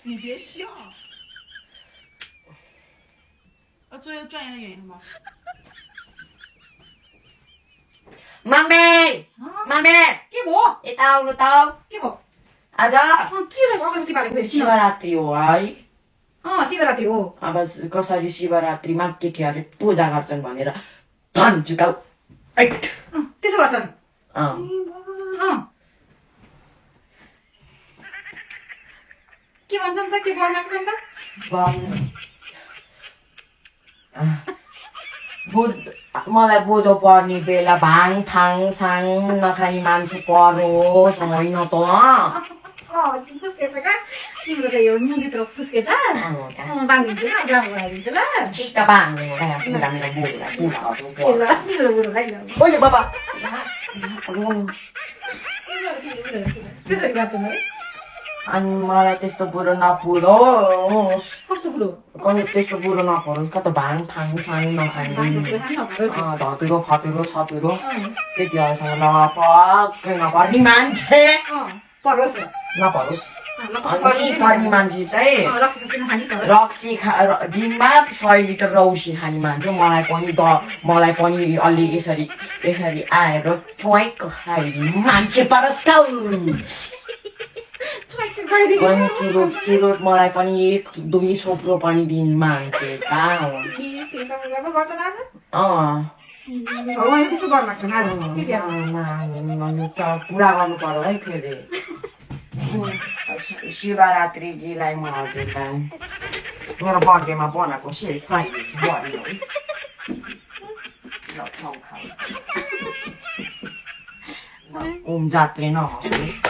你别笑。做一个专业的演员吗？Mami, mami, Cái bộ, đi tao rồi tao. cái bộ. Aja. Kia có cái bà này Shivaratri हो है शिवरात्रि हो अब कसरी शिवरात्रिमा केटीहरूले पूजा गर्छन् भनेर भन्छु त ऐट त्यसो गर्छन् के भन्छन् त के गर्न त मलाई बुधो पर्ने बेला भाङ थाङ साङ नखाने मान्छे परोस् होइन त फुस्केछ का तिम्रो त यो म्युजिकको फुस्केछ बाङ्गिदिन्छु ल ड्रामा बनाइदिन्छु ल ठिक त बाङ्ने होला पुरा मेरो बुढोलाई तिम्रो बुढोलाई ओले बाबा त्यसरी गर्छन् है अनि मलाई त्यस्तो बुढो नपुरोस् कस्तो बुढो त्यस्तो बुढो नपरोस् कता भाङ थाङ साङ नखाने धतुरो फतुरो छतुरो केटीहरूसँग नपक्कै नपर्ने मान्छे परोस् नपरोस् अनि पर्ने मान्छे चाहिँ रक्सी दिनमा 100 लिटर रौसी खाने मान्छे मलाई पनि अलि यसरी आएर चोइक खाइदिनु मान्छे परोस् अनि चुरोट मलाई पनि 1-2 सोप्रो पनि दिने मान्छे पुरा गर्नु पर्यो है फेरि शिवरात्रिजीलाई म हजुरलाई मेरो बर्थडेमा बनाएको सेक खुवाइदिन्छु ओम जात्रे नहोस्